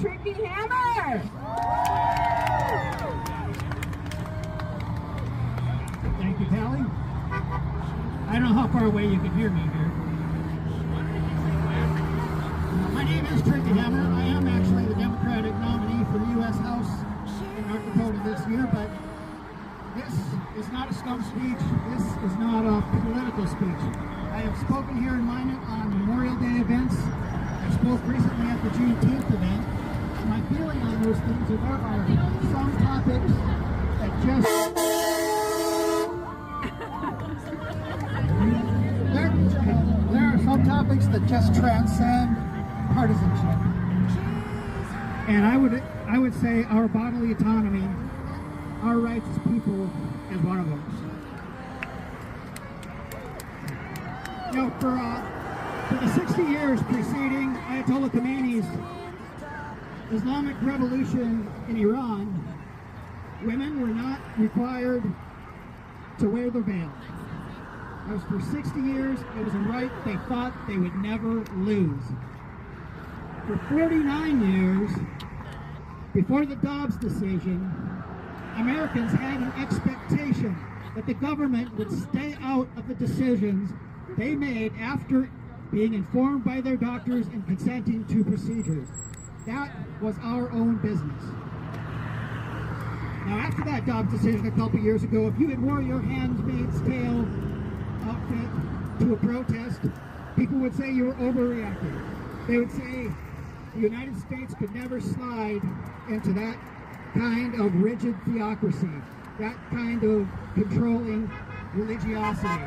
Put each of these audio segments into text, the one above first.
Tricky Hammer! Thank you, Callie. I don't know how far away you can hear me here. My name is Tricky Hammer. I am actually the Democratic nominee for the U.S. House in North Dakota this year, but this is not a stump speech. This is not a political speech. I have spoken here in Minot on Memorial Day events. I spoke recently at the Juneteenth event. My feeling on those things is there are some topics that just there are some topics that just transcend partisanship. And I would say our bodily autonomy, our rights as people, is one of them. You know, for the 60 years preceding Ayatollah Khomeini's Islamic Revolution in Iran, women were not required to wear the veil. That was for 60 years. It was a right they thought they would never lose. For 49 years, before the Dobbs decision, Americans had an expectation that the government would stay out of the decisions they made after being informed by their doctors and consenting to procedures. That was our own business. Now, after that Dobbs decision a couple years ago, if you had wore your Handmaid's Tale outfit to a protest, people would say you were overreacting. They would say the United States could never slide into that kind of rigid theocracy, that kind of controlling religiosity.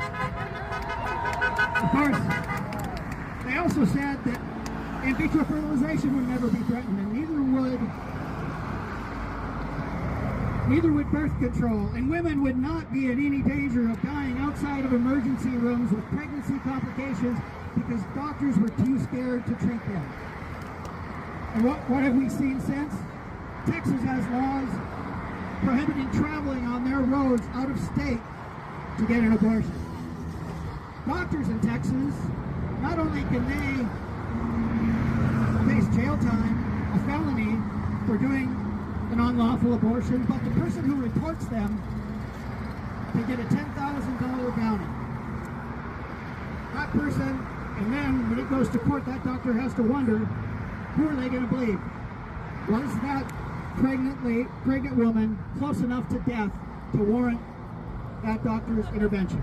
Of course, they also said that in vitro fertilization would never be threatened, and neither would birth control, and women would not be in any danger of dying outside of emergency rooms with pregnancy complications because doctors were too scared to treat them. And what have we seen since? Texas has laws prohibiting traveling on their roads out of state to get an abortion. Doctors in Texas, not only can they face jail time, a felony, for doing an unlawful abortion, but the person who reports them can get a $10,000 bounty. That person, and then when it goes to court, that doctor has to wonder, who are they going to believe? Was that pregnant woman close enough to death to warrant that doctor's intervention?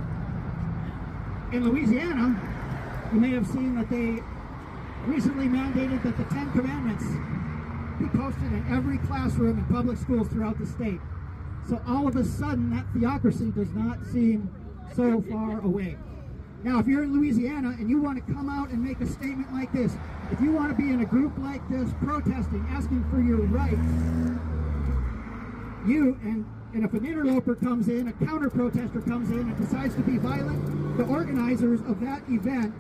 In Louisiana, you may have seen that they recently mandated that the 10 Commandments be posted in every classroom in public schools throughout the state. So all of a sudden, that theocracy does not seem so far away. Now, if you're in Louisiana and you want to come out and make a statement like this, if you want to be in a group like this, protesting, asking for your rights, and if an interloper comes in, a counter-protester comes in and decides to be violent, the organizers of that event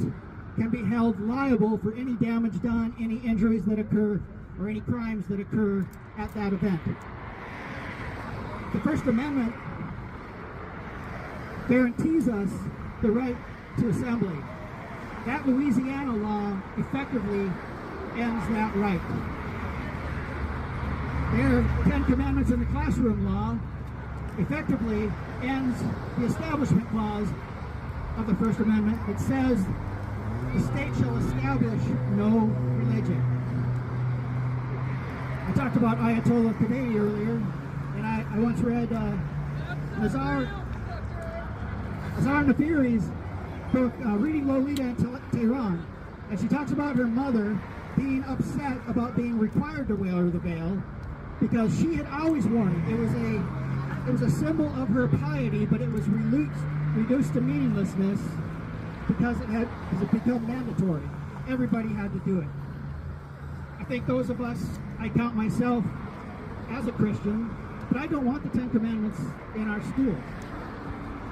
can be held liable for any damage done, any injuries that occur, or any crimes that occur at that event. The First Amendment guarantees us the right to assembly. That Louisiana law effectively ends that right. Their 10 Commandments in the classroom law effectively ends the Establishment Clause of the First Amendment that says the state shall establish no religion. I talked about Ayatollah Khomeini earlier, and I once read Nazar Nafiri's book, Reading Lolita in Tehran, and she talks about her mother being upset about being required to wear the veil because she had always worn it. It was a symbol of her piety, but it was reduced to meaninglessness because it had become mandatory. Everybody had to do it. I think those of us, I count myself as a Christian, but I don't want the 10 Commandments in our schools.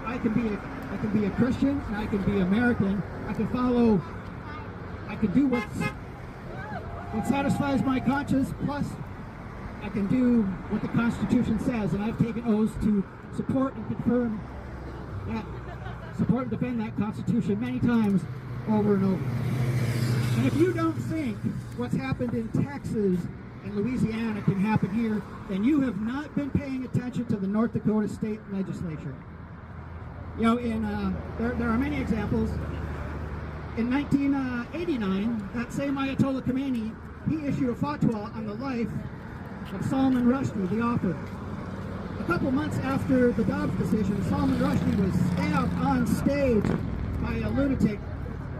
I can be a Christian, and I can be American. I can do what satisfies my conscience, plus I can do what the Constitution says, and I've taken oaths to support and defend that Constitution many times over and over. And if you don't think what's happened in Texas in Louisiana can happen here, then you have not been paying attention to the North Dakota State Legislature. You know, there are many examples. In 1989, that same Ayatollah Khomeini, he issued a fatwa on the life of Salman Rushdie, the author. A couple months after the Dobbs decision, Salman Rushdie was stabbed on stage by a lunatic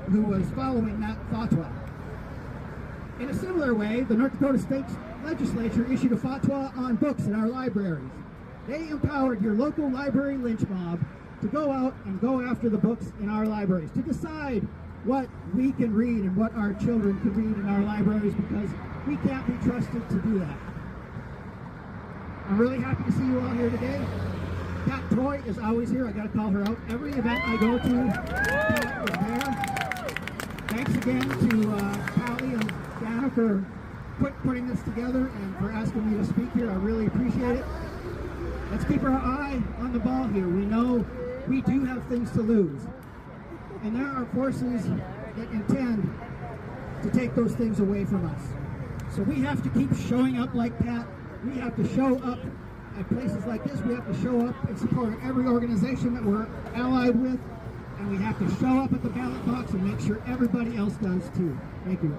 who was following that fatwa. In a similar way, the North Dakota State Legislature issued a fatwa on books in our libraries. They empowered your local library lynch mob to go out and go after the books in our libraries, to decide what we can read and what our children can read in our libraries, because we can't be trusted to do that. I'm really happy to see you all here today. Pat Toy is always here. I got to call her out. Every event I go to, Pat is there. Thanks again to Pally and Dana for putting this together and for asking me to speak here. I really appreciate it. Let's keep our eye on the ball here. We know we do have things to lose. And there are forces that intend to take those things away from us. So we have to keep showing up like Pat. We have to show up at places like this. We have to show up and support every organization that we're allied with. And we have to show up at the ballot box and make sure everybody else does too. Thank you.